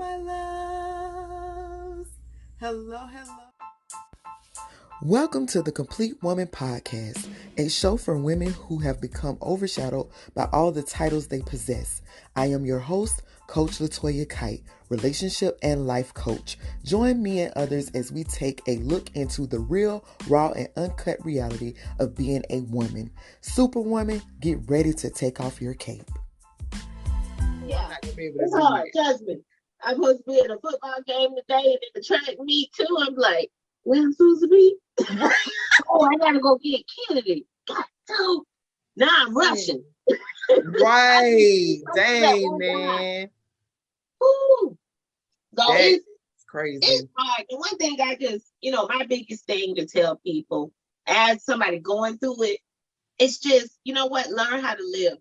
my loves. Hello, hello. Welcome to the Complete Woman Podcast, a show for women who have become overshadowed by all the titles they possess. I am your host, Coach Toya Kite, relationship and life coach. Join me and others as we take a look into the real, raw, and uncut reality of being a woman. Superwoman, get ready to take off your cape. Yeah, it's hard. Trust me. I'm supposed to be at a football game today and in the track meet too. I'm like, where I'm supposed to be? Oh, I gotta go get Kennedy. Got to. Now I'm rushing. Right. Dang, man. Ooh. So it's crazy. It's hard. And one thing I just, my biggest thing to tell people as somebody going through it, it's just, you know what? Learn how to live.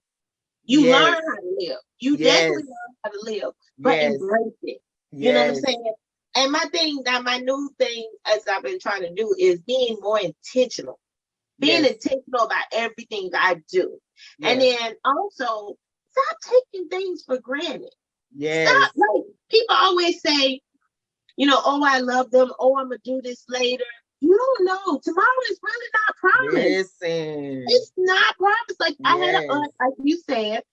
You learn how to live. You definitely learn how to live, but embrace it. You know what I'm saying? And my new thing, as I've been trying to do, is being more intentional. Being intentional about everything I do. And then also, stop taking things for granted. Stop. Like, people always say, oh, I love them. Oh, I'm going to do this later. You don't know. Tomorrow is really not promised. Listen. It's not promised. Like, I had an aunt, like you said,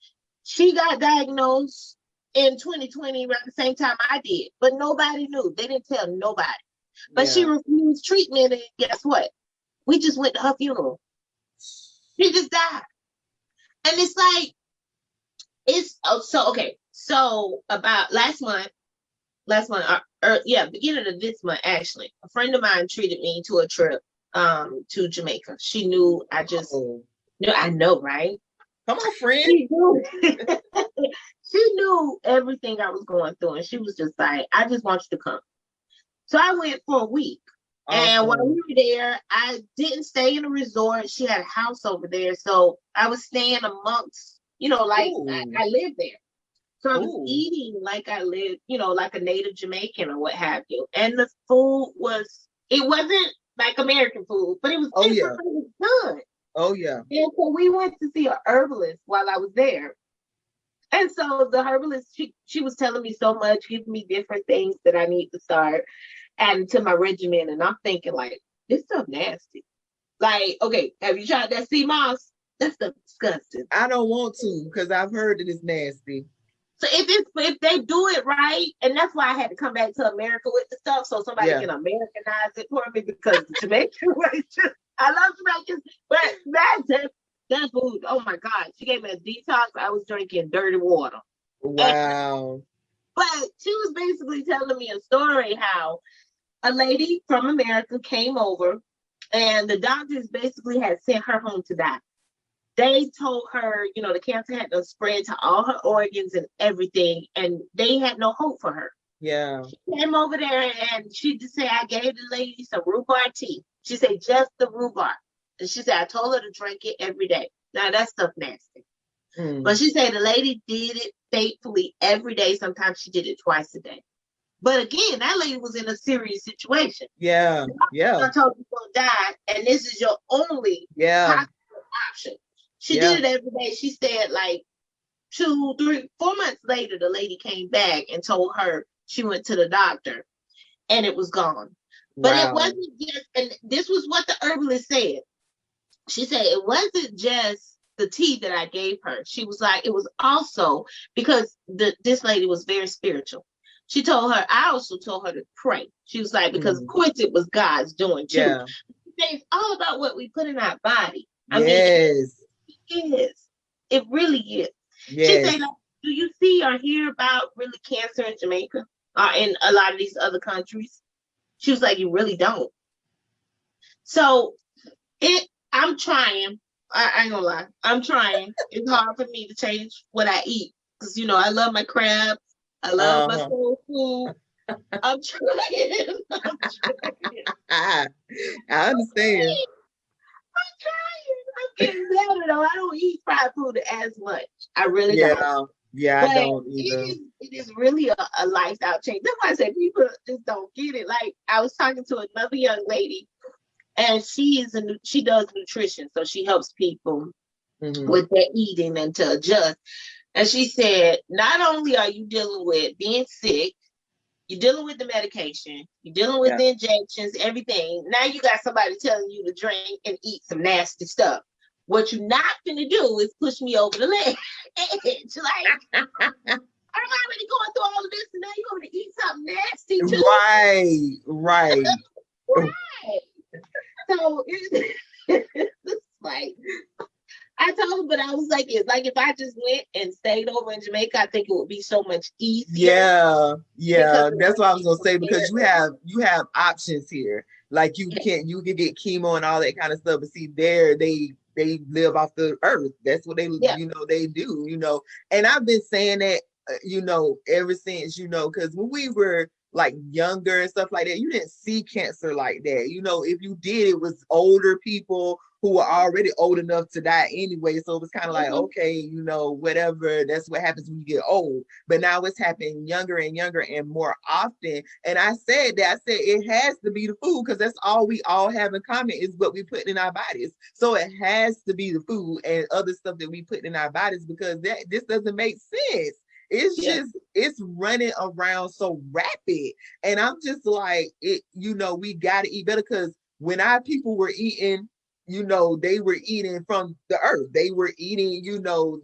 she got diagnosed in 2020 around the same time I did. But nobody knew. They didn't tell nobody. But she refused treatment, and guess what? We just went to her funeral. She just died. And it's like, So about last month, beginning of this month, actually, a friend of mine treated me to a trip to Jamaica. She knew I know, right? Come on, friend. She knew everything I was going through, and she was just like, I just want you to come. So I went for a week. And while we were there, I didn't stay in a resort. She had a house over there. So I was staying amongst, I lived there. So I was eating like I lived, like a native Jamaican or what have you. And the food it wasn't like American food, but it was different. It was good. Oh, yeah. And so we went to see a herbalist while I was there. And so the herbalist, she was telling me so much, giving me different things that I need to start adding to my regimen. And I'm thinking, like, this stuff nasty. Like, okay, have you tried that sea moss? That stuff disgusting. I don't want to, because I've heard that it's nasty. So if they do it right, and that's why I had to come back to America with the stuff, so somebody can Americanize it for me, because the Jamaican way, I love Jamaicans, but that food, oh my God, she gave me a detox. I was drinking dirty water. Wow. But she was basically telling me a story how a lady from America came over, and the doctors basically had sent her home to die. They told her, the cancer had to spread to all her organs and everything, and they had no hope for her. Yeah. She came over there, and she just said, I gave the lady some rhubarb tea. She said, just the rhubarb. And she said, I told her to drink it every day. Now, that stuff nasty. But she said the lady did it faithfully every day. Sometimes she did it twice a day. But again, that lady was in a serious situation. Yeah. I told you you're going to die, and this is your only possible option. She did it every day. She said, like, 2, 3, 4 months later, the lady came back and told her she went to the doctor and it was gone. But it wasn't just, and this was what the herbalist said. She said it wasn't just the tea that I gave her. She was like, it was also because this lady was very spiritual. I also told her to pray. She was like, because of course it was God's doing too. Yeah. It's all about what we put in our body. I mean, it is. It really is. Yes. She said, like, do you see or hear about really cancer in Jamaica or in a lot of these other countries? She was like, you really don't. So I'm trying. I ain't gonna lie. I'm trying. It's hard for me to change what I eat. Because, I love my crabs. I love my soul food. I'm trying. I understand. I'm trying. I'm getting better though. I don't eat fried food as much. I really don't. Yeah, I don't either. It is really a lifestyle change. That's why I say people just don't get it. Like, I was talking to another young lady, and she does nutrition, so she helps people with their eating and to adjust. And she said, not only are you dealing with being sick, You're dealing with the medication. You're dealing with the injections, everything. Now you got somebody telling you to drink and eat some nasty stuff. What you're not gonna do is push me over the ledge. Like, I'm already going through all of this, and now you're going to eat something nasty too. Right. Right. So it's like, I told him, but I was like, it's like if I just went and stayed over in Jamaica, I think it would be so much easier. Yeah. That's what I was gonna say, because you have options here. Like you can get chemo and all that kind of stuff, but see there they live off the earth. That's what they they do. And I've been saying that ever since, because when we were like younger and stuff like that, you didn't see cancer like that. If you did, it was older people who were already old enough to die anyway. So it was kind of like, okay, whatever. That's what happens when you get old. But now it's happening younger and younger and more often. And I said it has to be the food, because that's all we all have in common is what we put in our bodies. So it has to be the food and other stuff that we put in our bodies, because this doesn't make sense. It's just, it's running around so rapid. And I'm just like, we got to eat better, because when our people were eating, they were eating from the earth. They were eating,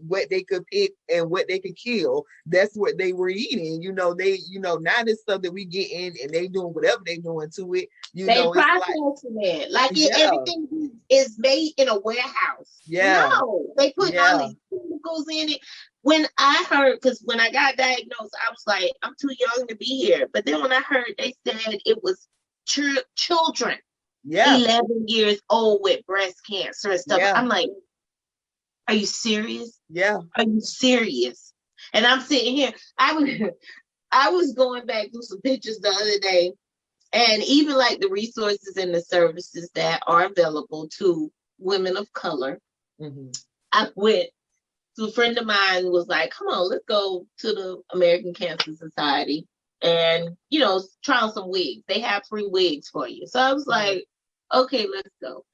what they could pick and what they could kill. That's what they were eating. Now this stuff that we get in and they doing whatever they doing to it. They processing it. Like everything is made in a warehouse. No, they put all these chemicals in it. When I heard, because when I got diagnosed, I was like, I'm too young to be here. But then when I heard they said it was children. 11 years old with breast cancer and stuff. I'm like, are you serious? Are you serious? And I'm sitting here. I was going back through some pictures the other day, and even like the resources and the services that are available to women of color. I went to a friend of mine was like, come on, let's go to the American Cancer Society and, try on some wigs. They have free wigs for you. So I was like, okay, let's go.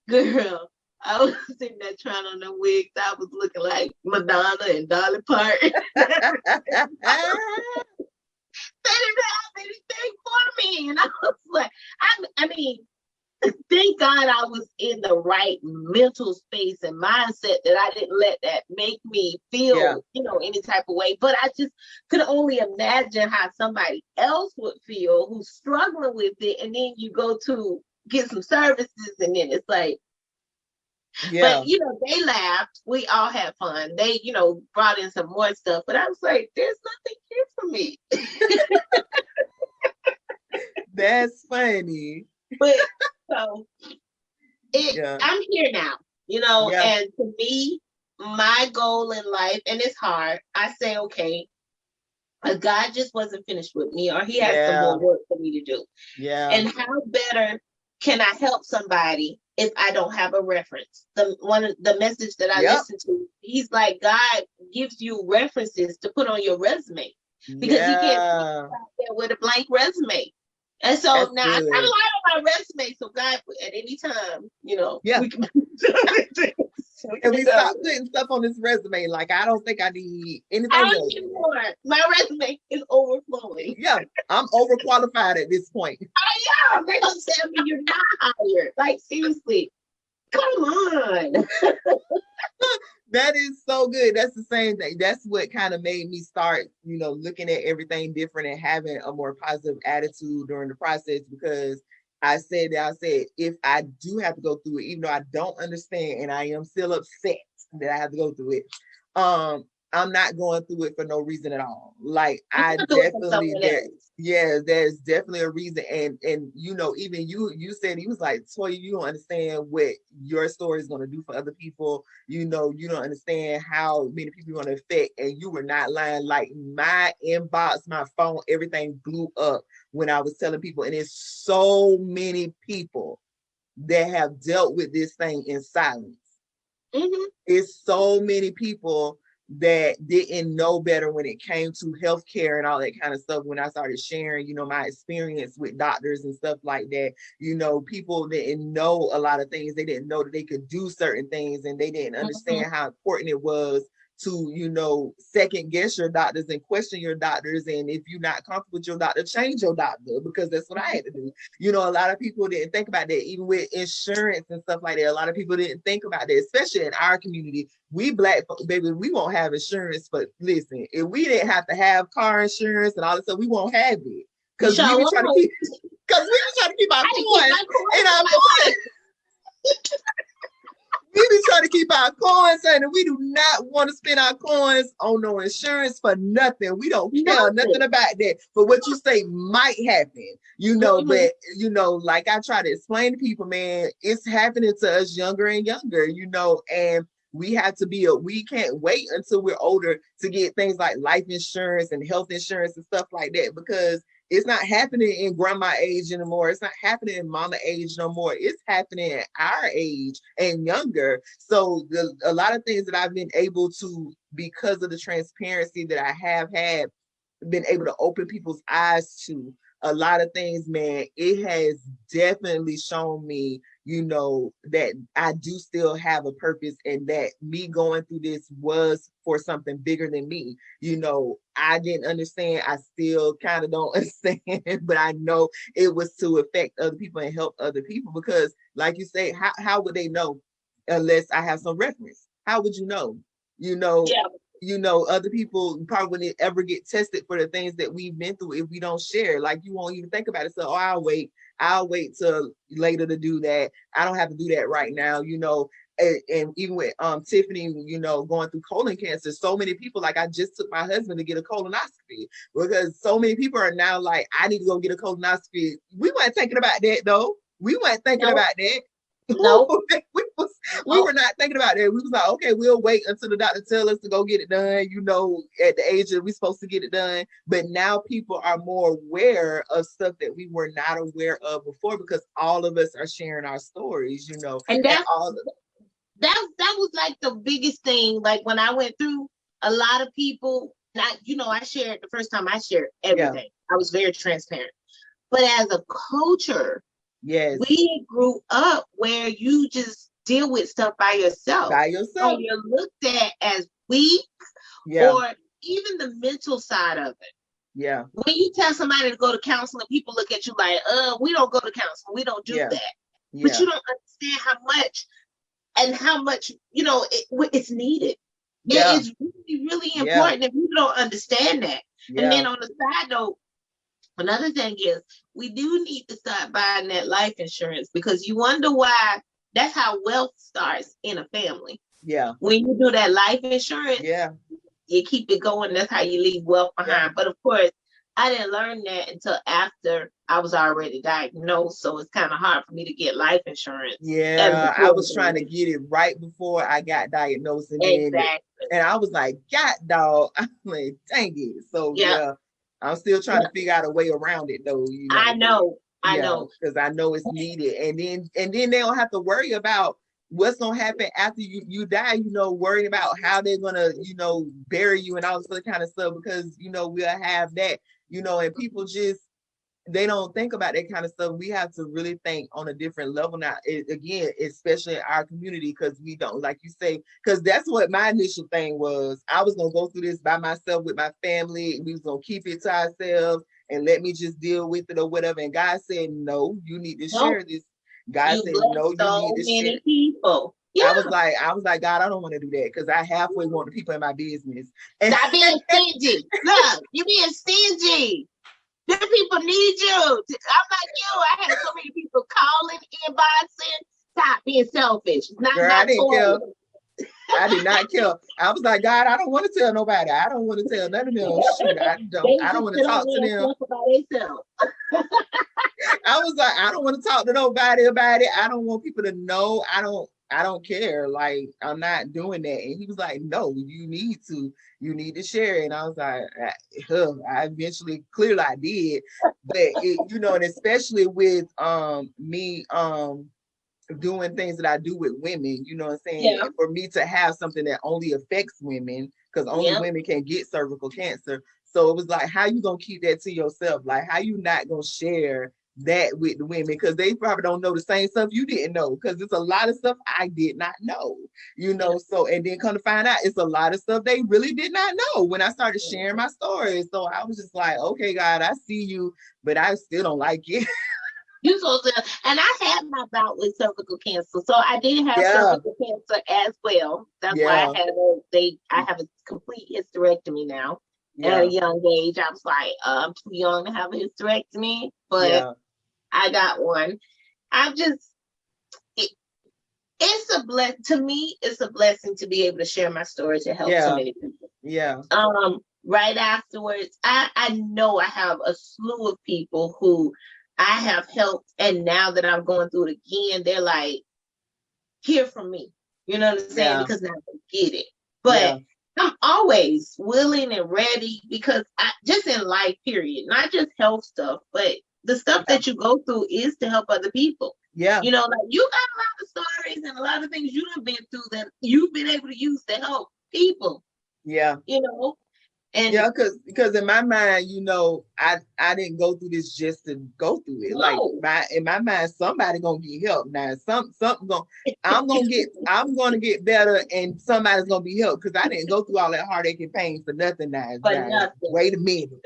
Girl, I was sitting there trying on the wigs. I was looking like Madonna and Dolly Parton. They didn't have anything for me. And I was like, I mean, thank God I was in the right mental space and mindset that I didn't let that make me feel, any type of way. But I just could only imagine how somebody else would feel who's struggling with it. And then you go to get some services, and then it's like, but they laughed. We all had fun. They, brought in some more stuff, but I was like, there's nothing here for me. That's funny. But so I'm here now, and to me, my goal in life, and it's hard, I say, okay, God just wasn't finished with me, or he has some more work for me to do. And how better can I help somebody if I don't have a reference? The message that I listened to, he's like, God gives you references to put on your resume, because he can't put you out there with a blank resume. And so that's now good. I got a lot on my resume, so God, at any time, we can. And we stop putting stuff on this resume. Like, I don't think I need anything else. My resume is overflowing. I'm overqualified at this point. I am. They don't tell me you're not hired. Like, seriously, come on. That is so good. That's the same thing. That's what kind of made me start, looking at everything different and having a more positive attitude during the process, because I said, if I do have to go through it, even though I don't understand and I am still upset that I have to go through it, I'm not going through it for no reason at all. Like, I definitely, there's definitely a reason. And even you said, he was like, Toya, you don't understand what your story is going to do for other people. You don't understand how many people you're going to affect. And you were not lying. Like, my inbox, my phone, everything blew up when I was telling people. And it's so many people that have dealt with this thing in silence. It's so many people that didn't know better when it came to healthcare and all that kind of stuff. When I started sharing, my experience with doctors and stuff like that, people didn't know a lot of things. They didn't know that they could do certain things, and they didn't understand how important it was to second guess your doctors and question your doctors, and if you're not comfortable with your doctor, change your doctor, because that's what I had to do. A lot of people didn't think about that, even with insurance and stuff like that. A lot of people didn't think about that, especially in our community. We Black folks, baby, we won't have insurance. But listen, if we didn't have to have car insurance and all this stuff, we won't have it, because we be trying to keep our coins in our money. We be trying to keep our coins, and we do not want to spend our coins on no insurance for nothing. We don't care nothing about that. But what you say might happen, but like I try to explain to people, man, it's happening to us younger and younger, and we have to we can't wait until we're older to get things like life insurance and health insurance and stuff like that, because it's not happening in grandma age anymore. It's not happening in mama age no more. It's happening at our age and younger. So a lot of things that I've been able to, because of the transparency that I have had, been able to open people's eyes to a lot of things, man, it has definitely shown me, that I do still have a purpose, and that me going through this was for something bigger than me. I didn't understand. I still kind of don't understand, but I know it was to affect other people and help other people, because like you say, how would they know unless I have some reference? How would you know? Other people probably wouldn't ever get tested for the things that we've been through if we don't share. Like, you won't even think about it. So, I'll wait till later to do that. I don't have to do that right now, and even with Tiffany, going through colon cancer, so many people, like, I just took my husband to get a colonoscopy, because so many people are now like, I need to go get a colonoscopy. We weren't thinking about that, though. We weren't thinking about that. No, we were not thinking about that. We was like, okay, we'll wait until the doctor tells us to go get it done, at the age that we're supposed to get it done. But now people are more aware of stuff that we were not aware of before, because all of us are sharing our stories, and that was like the biggest thing. Like, when I went through, a lot of people, I shared the first time. I shared everything. I was very transparent. But as a culture, yes, we grew up where you just deal with stuff by yourself. And you're looked at as weak, or even the mental side of it. Yeah. When you tell somebody to go to counseling, people look at you like, we don't go to counseling. We don't do that. But you don't understand how much, it's needed. It's really, really important if you don't understand that. And then on the side note, another thing is, we do need to start buying that life insurance, because you wonder why. That's how wealth starts in a family. Yeah. When you do that life insurance, you keep it going. That's how you leave wealth behind. But of course, I didn't learn that until after I was already diagnosed. So it's kind of hard for me to get life insurance. Yeah, I was trying to get it right before I got diagnosed. And I was like, God, dog. I'm like, dang it. So, I'm still trying to figure out a way around it, though. I know, because I know it's needed, and then they don't have to worry about what's gonna happen after you die. Worrying about how they're gonna bury you and all this other kind of stuff, because we'll have that. And people just, they don't think about that kind of stuff. We have to really think on a different level now, again, especially in our community, because we don't, like you say, because that's what my initial thing was. I was going to go through this by myself with my family. We was going to keep it to ourselves and let me just deal with it or whatever. And God said, no, you need to share this. God said, no, you need to share. People. I was like, God, I don't want to do that, because I halfway want the people in my business. And stop being stingy. Look, you being stingy. Them people need you. I'm like you. I had so many people calling, inboxing. Stop being selfish. Girl, I didn't care. I did not care. I was like, God, I don't want to tell nobody. I don't want to tell none of them. Shoot, I don't want to talk to them. I was like, I don't want to talk to nobody about it. I don't want people to know. I don't care. Like, I'm not doing that. And he was like, no, you need to share it. And I was like, I eventually, clearly I did. But and especially with me doing things that I do with women, you know what I'm saying? Yeah. For me to have something that only affects women, because only women can get cervical cancer. So it was like, how you gonna keep that to yourself? Like, how you not gonna share that with the women, because they probably don't know the same stuff you didn't know, because it's a lot of stuff I did not know, so, and then come to find out it's a lot of stuff they really did not know when I started sharing my stories. So I was just like, okay, God, I see you, but I still don't like it. You so and I had my bout with cervical cancer, so I did have cervical cancer as well. That's why I have a complete hysterectomy now. At a young age, I was like, I'm too young to have a hysterectomy, but I got one. I'm just, it's a blessing to me. It's a blessing to be able to share my story to help so many people. Right afterwards, I know I have a slew of people who I have helped, and now that I'm going through it again, they're like, hear from me. You know what I'm saying? Because now they get it. But I'm always willing and ready, because I just in life, period, not just health stuff, but the stuff that you go through is to help other people. Like you got a lot of stories and a lot of things you have been through that you've been able to use to help people. And because in my mind, I didn't go through this just to go through it. Like in my mind, somebody gonna get help now. I'm gonna get better, and somebody's gonna be helped, because I didn't go through all that heartache and pain for nothing. Nothing. Wait a minute.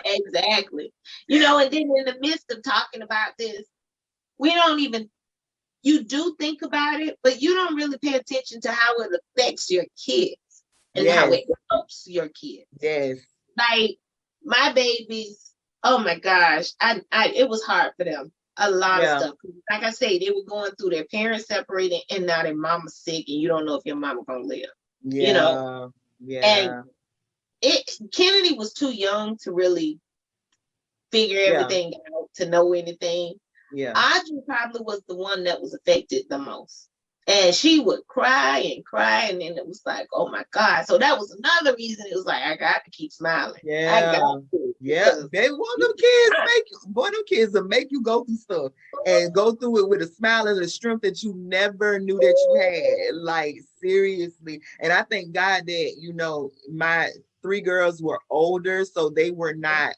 Exactly. And then in the midst of talking about this, you do think about it, but you don't really pay attention to how it affects your kids. And how it helps your kids. Like my babies, oh my gosh, it was hard for them. A lot of stuff. Like I say, they were going through their parents separated, and now their mama's sick, and you don't know if your mama gonna live. And Kennedy was too young to really figure everything out, to know anything. Audrey probably was the one that was affected the most. And she would cry, and then it was like, oh my God. So that was another reason. It was like, I got to keep smiling. I got to. They want them kids will make you go through stuff and go through it with a smile and a strength that you never knew that you had. Like, seriously. And I thank God that, my 3 girls were older, so they were not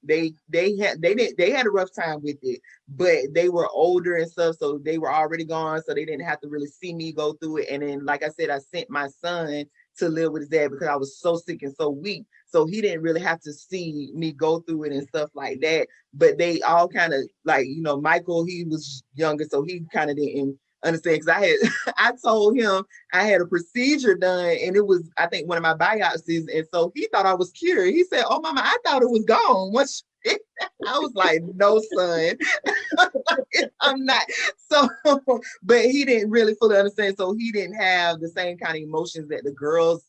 they had a rough time with it, but they were older and stuff, so they were already gone, so they didn't have to really see me go through it. And then, like I said, I sent my son to live with his dad because I was so sick and so weak, so he didn't really have to see me go through it and stuff like that. But they all kind of, like, Michael, he was younger, so he kind of didn't understand, because I told him I had a procedure done, and it was, I think, one of my biopsies, and so he thought I was cured. He said, "Oh, mama, I thought it was gone." I was like, "No, son, I'm not." So, but he didn't really fully understand, so he didn't have the same kind of emotions that the girls,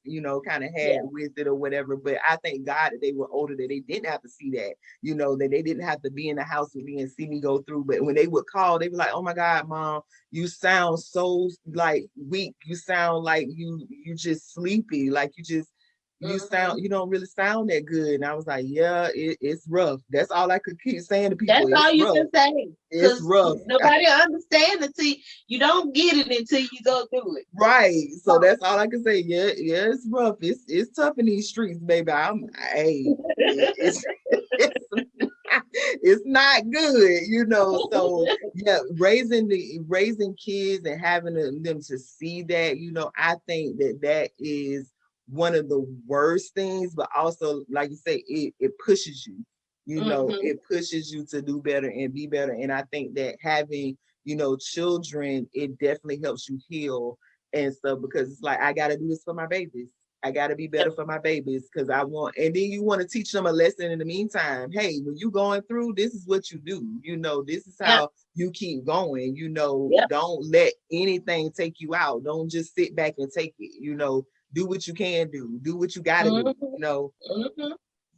kind of had with it or whatever. But I thank God that they were older, that they didn't have to see that, that they didn't have to be in the house with me and see me go through. But when they would call, they were like, "Oh my God, Mom, you sound so like weak. You sound like you just sleepy. Like you don't really sound that good." And I was like, "Yeah, it's rough." That's all I could keep saying to people. That's all you can say. It's rough. Nobody understands until you don't get it until you go through it. Right. So that's all I can say. Yeah, it's rough. It's tough in these streets, baby. It's not good, So yeah, raising kids and having them to see that, I think that is one of the worst things, but also, like you say, it pushes you, it pushes you to do better and be better. And I think that having, children, it definitely helps you heal and stuff, because it's like, I got to do this for my babies. I got to be better for my babies, because I want, and then you want to teach them a lesson in the meantime. Hey, when you going through, this is what you do. This is how you keep going. Don't let anything take you out. Don't just sit back and take it. Do what you can do. Do what you got to do.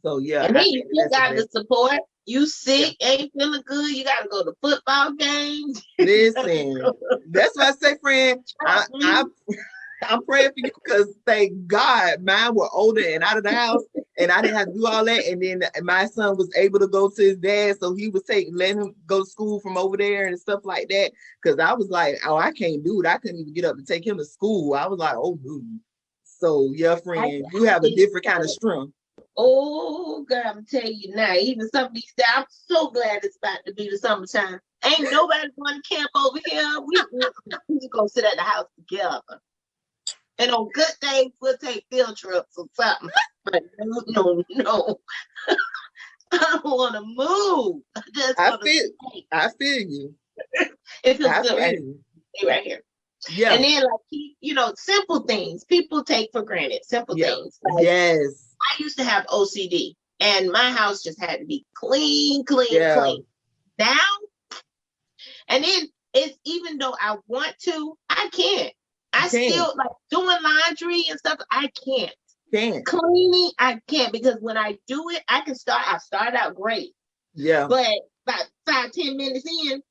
So yeah, and then you still got the support. You sick, ain't feeling good. You got to go to football games. Listen, that's what I say, friend. I'm praying for you, because thank God mine were older and out of the house, and I didn't have to do all that. And then my son was able to go to his dad, so he was letting him go to school from over there and stuff like that. Because I was like, oh, I can't do it. I couldn't even get up to take him to school. I was like, oh, dude. So yeah, friend, you have a different kind of strength. Oh, girl, I'm telling you now, even some of these days, I'm so glad it's about to be the summertime. Ain't nobody going to camp over here. We just going to sit at the house together. And on good days, we'll take field trips or something. But no. I don't want to move. I feel you. It feels good right here. Yeah. And then, like, simple things people take for granted. Simple things. Like, yes. I used to have OCD, and my house just had to be clean. Now, and then it's even though I want to, I can't. I still like doing laundry and stuff. I can't. Cleaning, I can't, because when I do it, I start out great. Yeah. But about 5-10 minutes in,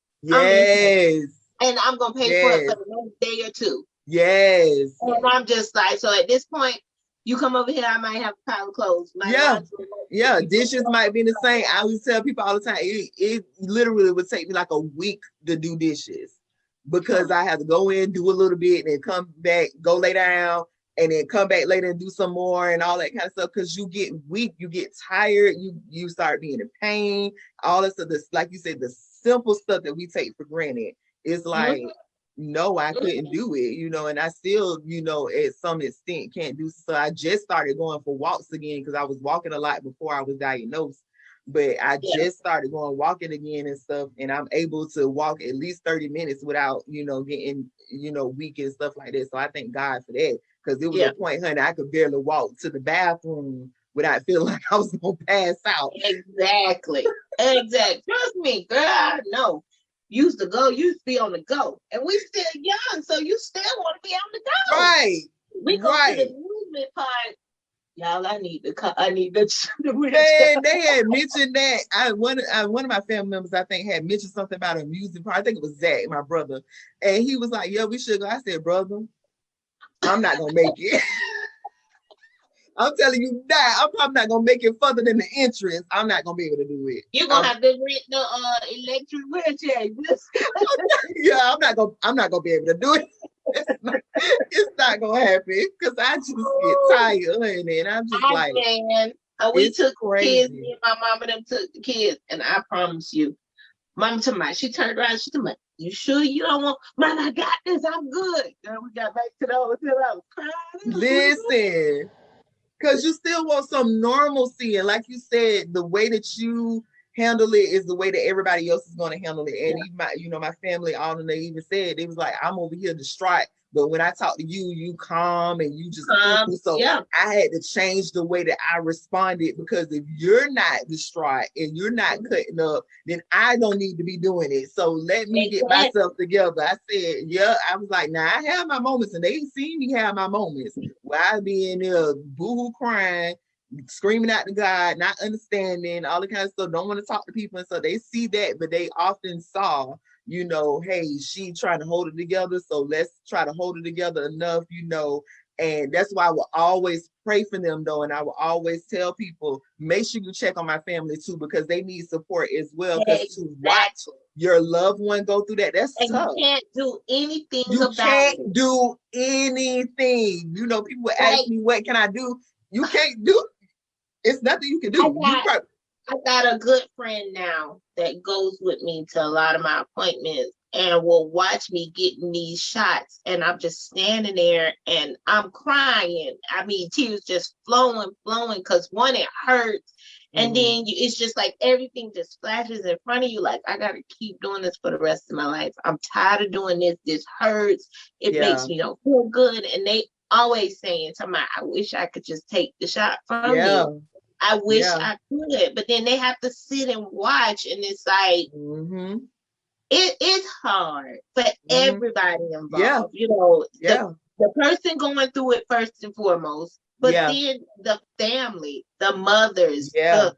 and I'm gonna pay for it for the next day or two. Yes. And I'm just like, so at this point, you come over here, I might have a pile of clothes. Dishes might be the same. I always tell people all the time, it literally would take me like a week to do dishes, because I have to go in, do a little bit, and then come back, go lay down, and then come back later and do some more and all that kind of stuff. Because you get weak, you get tired, you start being in pain, all this stuff. Like you said, the simple stuff that we take for granted. It's like, no, I couldn't do it, and I still, at some extent can't do so. I just started going for walks again, because I was walking a lot before I was diagnosed. But I just started going walking again and stuff, and I'm able to walk at least 30 minutes without, getting, weak and stuff like that. So I thank God for that, because it was a point, honey, I could barely walk to the bathroom without feeling like I was going to pass out. Exactly. Trust me, girl, I know. Used to be on the go, and we still young, so you still want to be on the go. Right. We go to the movement part. Y'all, I need the man, they had mentioned that. One of my family members, I think, had mentioned something about a music part. I think it was Zach, my brother, and he was like, "Yeah, we should go." I said, "Brother, I'm not gonna make it." I'm telling you that I'm probably not gonna make it further than the entrance. I'm not gonna be able to do it. You're gonna have to rent the electric wheelchair. Yeah, I'm not gonna be able to do it. It's not gonna happen, because I just get tired, and I'm just we took kids. Me and my mom and them took the kids, and I promise you, Mama told me, she turned around, she told me, "You sure you don't want?" "Mom, I got this. I'm good." Then we got back to the hotel. I was crying. Listen. Because you still want some normalcy. And like you said, the way that you handle it is the way that everybody else is going to handle it. And even my family, all of them, they even said, it was like, I'm over here distraught. But when I talk to you, you calm and you just calm. So I had to change the way that I responded, because if you're not distraught and you're not cutting up, then I don't need to be doing it. So let me get myself together. I said, I was like, I have my moments, and they see me have my moments where I be in there boo-hoo crying, screaming out to God, not understanding, all the kind of stuff, don't want to talk to people. And so they see that, but they often saw, hey, she trying to hold it together, so let's try to hold it together enough, and that's why I will always pray for them, though, and I will always tell people, make sure you check on my family too, because they need support as well, because to watch your loved one go through that's tough. You can't do anything about it. You can't do anything. People will ask me, what can I do? You can't do, it's nothing you can do. I got a good friend now that goes with me to a lot of my appointments and will watch me getting these shots. And I'm just standing there and I'm crying. I mean, tears just flowing, because one, it hurts. And then it's just like everything just flashes in front of you. Like, I got to keep doing this for the rest of my life. I'm tired of doing this. This hurts. It makes me don't feel good. And they always saying to me, I wish I could just take the shot from you. I wish I could, but then they have to sit and watch, and it's like it's hard for everybody involved. The person going through it first and foremost, but then the family, the mothers, because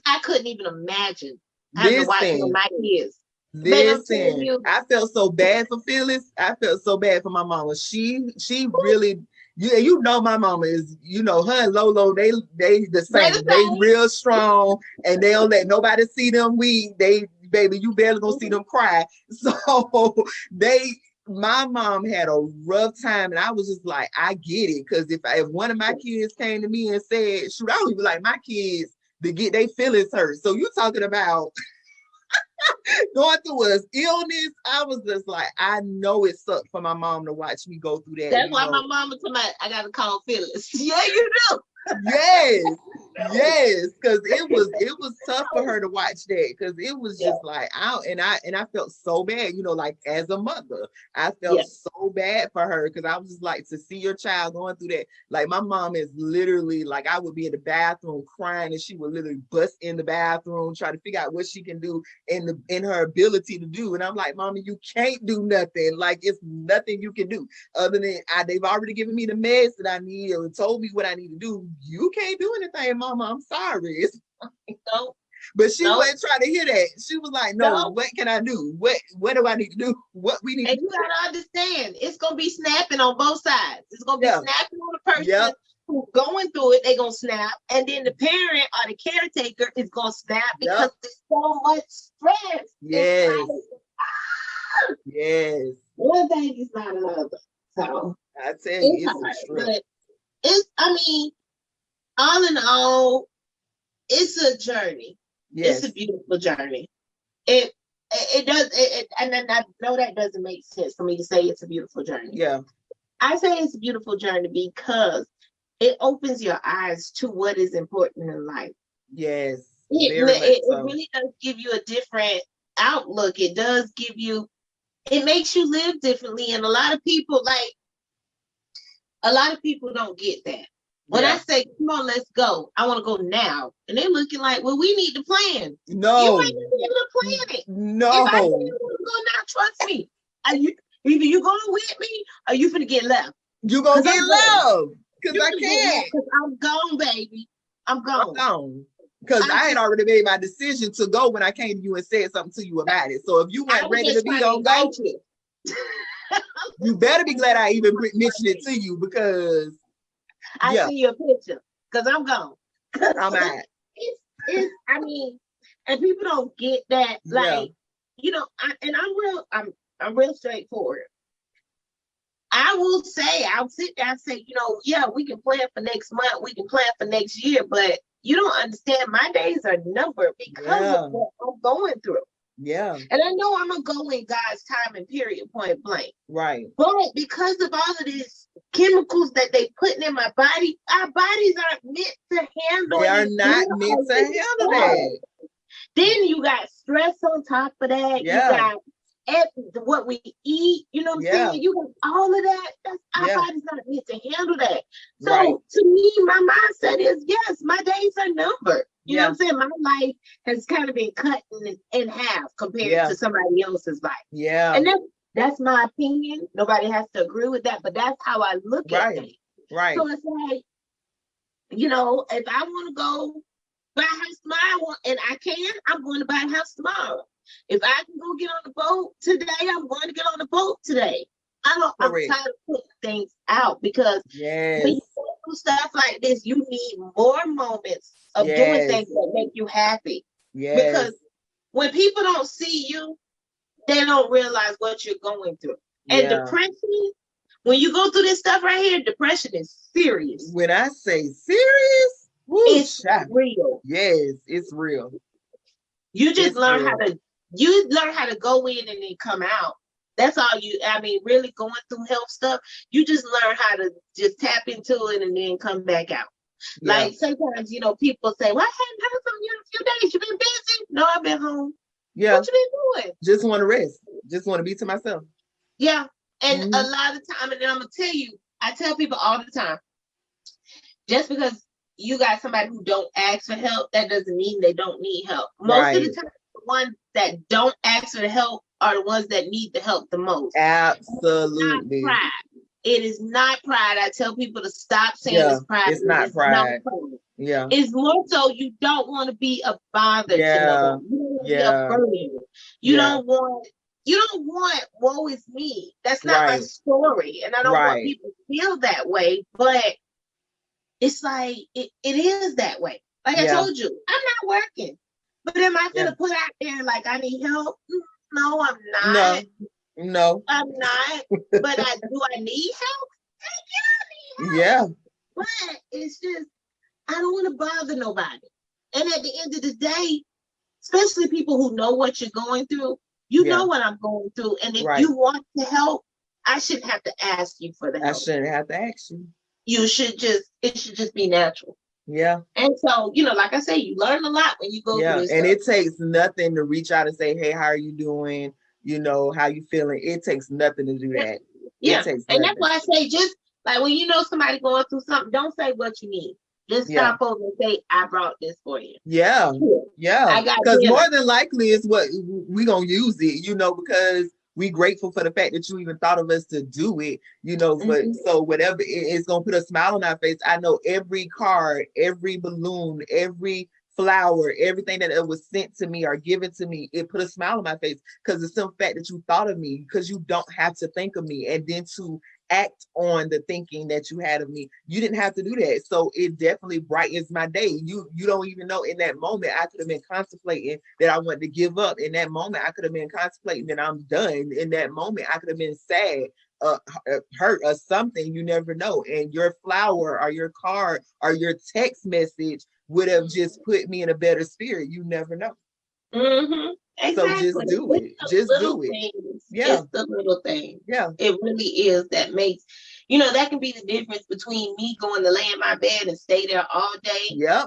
I couldn't even imagine having to watch my kids. Listen, I felt so bad for Phyllis. I felt so bad for my mama. She really. My mama is, her and Lolo, they the same. They real strong, and they don't let nobody see them weak. Baby, you barely gonna see them cry. So my mom had a rough time, and I was just like, I get it, because if one of my kids came to me and said, shoot, I don't even like my kids to get their feelings hurt. So you talking about going through an illness? I was just like, I know it sucked for my mom to watch me go through that. That's why my mama told me I gotta call Phyllis. Yeah, you do. Yes, because it was tough for her to watch that, because it was just like I felt so bad, like as a mother, I felt so bad for her, because I was just like, to see your child going through that. Like, my mom is literally like, I would be in the bathroom crying, and she would literally bust in the bathroom, try to figure out what she can do in her ability to do. And I'm like, Mommy, you can't do nothing. Like, it's nothing you can do other than they've already given me the meds that I need and told me what I need to do. You can't do anything, Mama. I'm sorry. No. But she wasn't trying to hear that. She was like, no, what can I do? What do I need to do? What we need and to do? You gotta understand, it's gonna be snapping on both sides. It's gonna be snapping on the person who's going through it, they're gonna snap. And then the parent or the caretaker is gonna snap because there's so much stress. Yes. One thing is not another. So I tell you, it's a stress. But all in all, it's a journey. It's a beautiful journey. It does, and then I know that doesn't make sense for me to say it's a beautiful journey. Yeah. I say it's a beautiful journey because it opens your eyes to what is important in life. Yes. It really does give you a different outlook. It does give you, it makes you live differently. And a lot of people don't get that. When I say, come on, let's go, I want to go now. And they're looking like, well, we need to plan. No. You ain't be able to plan it. No. If I say you want to go now, trust me. Either you going with me or you finna get left. You gonna get left. Because I can't. Because I'm gone, baby. I'm gone. Because I had already made my decision to go when I came to you and said something to you about it. So if you weren't ready to be on go, you better be glad I even mentioned it to you, because I see your picture, because I'm gone. I'm out. I mean, and people don't get that. Like, I'm real straightforward. I'll sit there and say, we can plan for next month, we can plan for next year, but you don't understand, my days are numbered because of what I'm going through. Yeah. And I know I'm gonna go in God's time and period, point blank. Right. But because of all of these chemicals that they putting in my body, our bodies aren't meant to handle. They are not meant to handle that. Then you got stress on top of that. Yeah. You got what we eat, you know what I'm saying? You got all of that. Our body's not meant to handle that. So to me, my mindset is, yes, my days are numbered. You know what I'm saying? My life has kind of been cut in half compared to somebody else's life. Yeah. And that's my opinion. Nobody has to agree with that, but that's how I look at things. Right. So it's like, if I want to go buy a house tomorrow and I can, I'm going to buy a house tomorrow. If I can go get on the boat today, I'm going to get on the boat today. I'm tired of putting things out, because when you go through stuff like this, you need more moments of doing things that make you happy. Yes. Because when people don't see you, they don't realize what you're going through. And depression, when you go through this stuff right here, depression is serious. When I say serious, it's real. Yes, it's real. You just learn how to go in and then come out. That's all really going through health stuff, you just learn how to just tap into it and then come back out. Yeah. Like sometimes, people say, well, I hadn't heard from you in a few days. You been busy? No, I've been home. Yeah. What you been doing? Just want to rest. Just want to be to myself. Yeah. And a lot of time, and then I'm going to tell you, I tell people all the time, just because you got somebody who don't ask for help, that doesn't mean they don't need help. Most of the time, the ones that don't ask for the help are the ones that need the help the most. Absolutely. It is not pride. I tell people to stop saying it's pride. It's not pride. Yeah. It's more so you don't want to be a bother to no one. You don't want to be a burden. You don't want woe is me. That's not my story. And I don't want people to feel that way, but it's like it is that way. Like I told you, I'm not working. But am I gonna put out there like I need help? No, I'm not. No. I'm not. But I need help? Heck yeah, I need help. Yeah. But it's just, I don't want to bother nobody. And at the end of the day, especially people who know what you're going through, you know what I'm going through. And if you want to help, I shouldn't have to ask you for the help. I shouldn't have to ask you. It should just be natural. Yeah. And so, like I say, you learn a lot when you go through this. And it takes nothing to reach out and say, hey, how are you doing? How you feeling? It takes nothing to do that. Yeah. And that's why I say, just like when you know somebody going through something, don't say what you need. Just stop over and say, I brought this for you. Yeah. Because more than likely it's what we gonna use it, because we grateful for the fact that you even thought of us to do it, but so whatever, it's gonna put a smile on our face. I know every card, every balloon, every flower, everything that was sent to me or given to me, it put a smile on my face because it's some fact that you thought of me, because you don't have to think of me and then to act on the thinking that you had of me. You didn't have to do that. So it definitely brightens my day. You don't even know, in that moment I could have been contemplating that I wanted to give up. In that moment I could have been contemplating that I'm done. In that moment I could have been sad, hurt, or something. You never know. And your flower or your card or your text message would have just put me in a better spirit. You never know. Exactly. So just do it. Just do it. It's the little thing. It really is that makes, that can be the difference between me going to lay in my bed and stay there all day.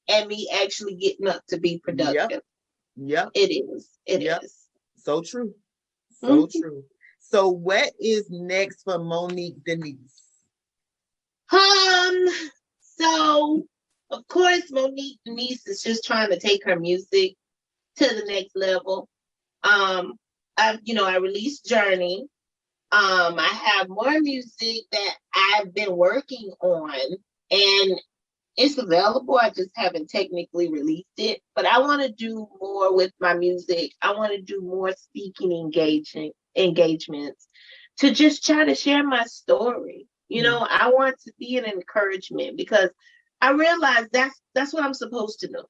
And me actually getting up to be productive. It is. It is. So true. So true. So what is next for Monique Denise? So of course Monique Denise is just trying to take her music to the next level. I released Journey. I have more music that I've been working on, and it's available. I just haven't technically released it, but I want to do more with my music. I want to do more speaking engagements to just try to share my story. I want to be an encouragement, because I realize that's what I'm supposed to do.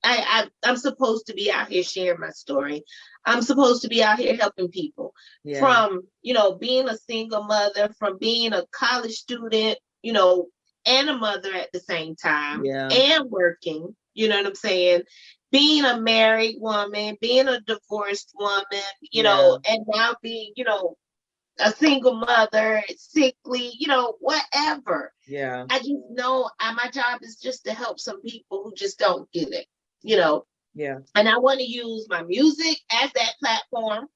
I'm supposed to be out here sharing my story. I'm supposed to be out here helping people from, being a single mother, from being a college student, and a mother at the same time, and working, you know what I'm saying? Being a married woman, being a divorced woman, and now being, a single mother, sickly, whatever. I just know my job is just to help some people who just don't get it. And I want to use my music as that platform,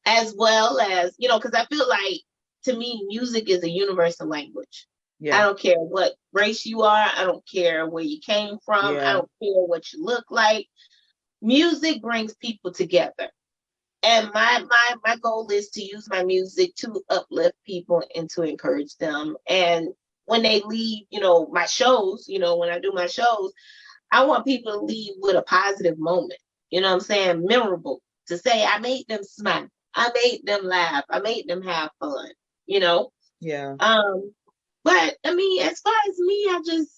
as well as, because I feel like, to me, music is a universal language. I don't care what race you are. I don't care where you came from. I don't care what you look like. Music brings people together. And my goal is to use my music to uplift people and to encourage them. And when they leave, my shows, when I do my shows, I want people to leave with a positive moment. You know what I'm saying? Memorable, to say I made them smile. I made them laugh. I made them have fun, But I mean, as far as me, I just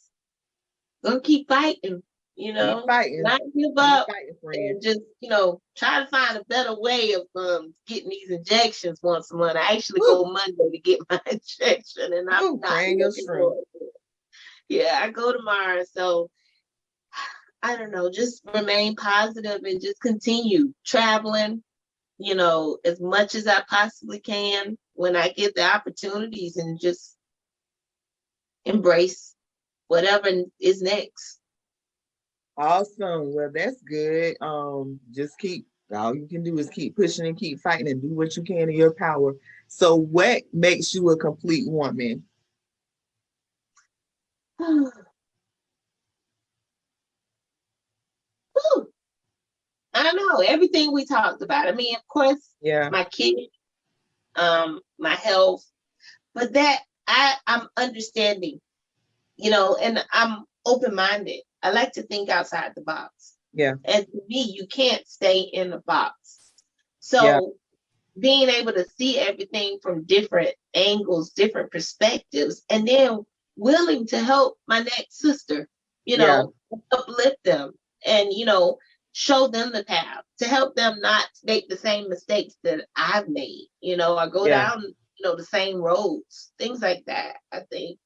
gonna keep fighting, keep fighting. Not give up, and just, try to find a better way of getting these injections once a month. I actually go Monday to get my injection, and I'm not looking forward to it. Yeah, I go tomorrow, so I don't know, just remain positive and just continue traveling, as much as I possibly can when I get the opportunities, and just embrace whatever is next. Awesome. Well, that's good. Just all you can do is keep pushing and keep fighting and do what you can in your power. So what makes you a complete woman? I don't know, everything we talked about. I mean, of course, my kid, my health, but that I'm understanding, and I'm open-minded. I like to think outside the box. And to me, you can't stay in the box. So being able to see everything from different angles, different perspectives, and then willing to help my next sister, uplift them, and, show them the path, to help them not make the same mistakes that I've made, or go down, the same roads, things like that. I think,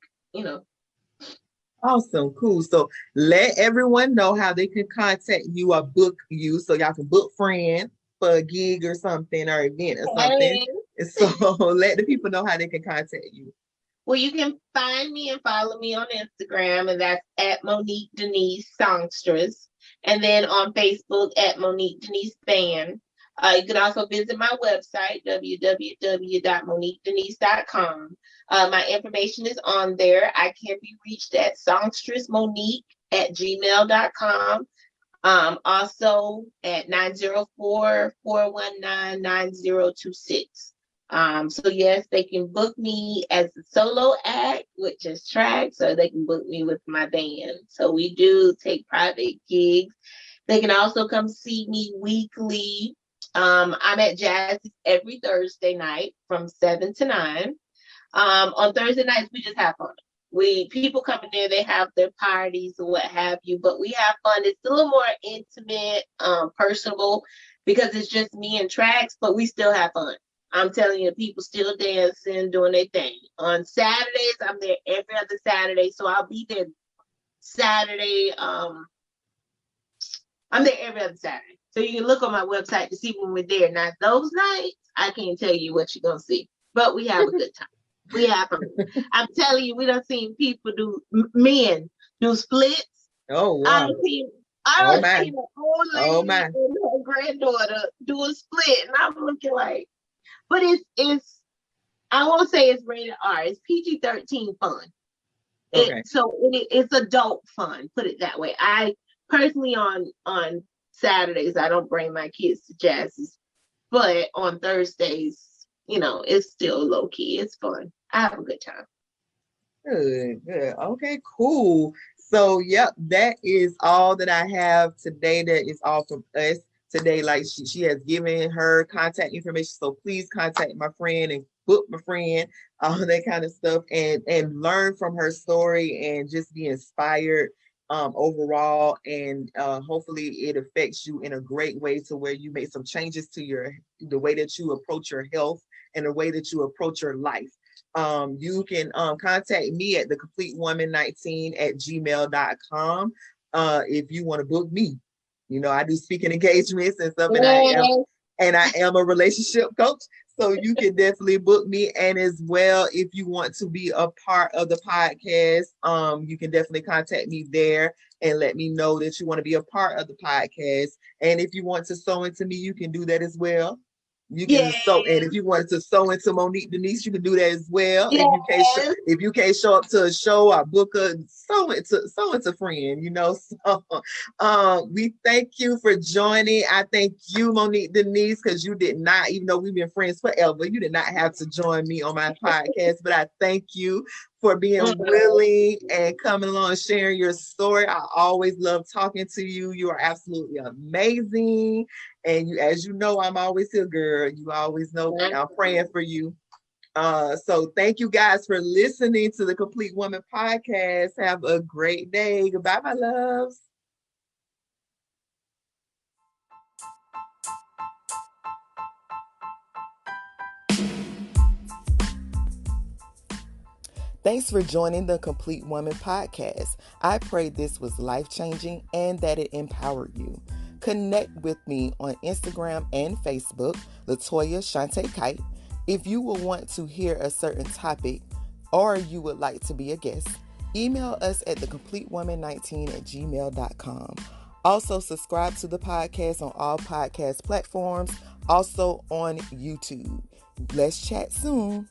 Awesome, cool. So let everyone know how they can contact you or book you, so y'all can book friends for a gig or something, or event or something. So let the people know how they can contact you. Well, you can find me and follow me on Instagram, and that's at Monique Denise Songstress. And then on Facebook at Monique Denise Band. You can also visit my website, www.moniquedenise.com. My information is on there. I can be reached at songstressmonique@gmail.com. Also at 904-419-9026. So yes, they can book me as a solo act with just tracks, or they can book me with my band. So we do take private gigs. They can also come see me weekly. I'm at Jazz's every Thursday night from 7 to 9. On Thursday nights, we just have fun. People come in there, they have their parties or what have you, but we have fun. It's a little more intimate, personable, because it's just me and tracks, but we still have fun. I'm telling you, people still dancing, doing their thing. On Saturdays, I'm there every other Saturday, so I'll be there Saturday. I'm there every other Saturday. So you can look on my website to see when we're there. Now, those nights, I can't tell you what you're going to see, but we have a good time. We have fun. I'm telling you, we done seen people men do splits. Oh, wow. I done seen an old lady and her granddaughter do a split, and I'm looking like, but it's I won't say it's rated R. It's PG-13 fun. Okay. It's adult fun, put it that way. I personally on Saturdays, I don't bring my kids to Jazz's, but on Thursdays, it's still low key. It's fun. I have a good time. Good. Okay, cool. So, yep, that is all that I have today. That is all from us today. Like she has given her contact information. So please contact my friend and book my friend, all that kind of stuff, and learn from her story and just be inspired overall. And hopefully it affects you in a great way, to where you make some changes to the way that you approach your health and the way that you approach your life. You can contact me at thecompletewoman19@gmail.com if you want to book me. I do speaking engagements and stuff, and I am a relationship coach. So you can definitely book me. And as well, if you want to be a part of the podcast, you can definitely contact me there and let me know that you want to be a part of the podcast. And if you want to sew into me, you can do that as well. You can sew, and if you wanted to sew into Monique Denise, you can do that as well. Yes. If you can't show up to a show or book a sew into friend, So we thank you for joining. I thank you, Monique Denise, because you did not, even though we've been friends forever, you did not have to join me on my podcast. But I thank you for being willing and coming along and sharing your story. I always love talking to you. You are absolutely amazing. And as you know, I'm always here, girl. You always know I'm praying for you. So thank you guys for listening to the Complete Woman podcast. Have a great day. Goodbye, my loves. Thanks for joining the Complete Woman podcast. I pray this was life-changing and that it empowered you. Connect with me on Instagram and Facebook, Toya Shante Kite. If you will want to hear a certain topic or you would like to be a guest, email us at thecompletewoman19@gmail.com. Also, subscribe to the podcast on all podcast platforms, also on YouTube. Let's chat soon.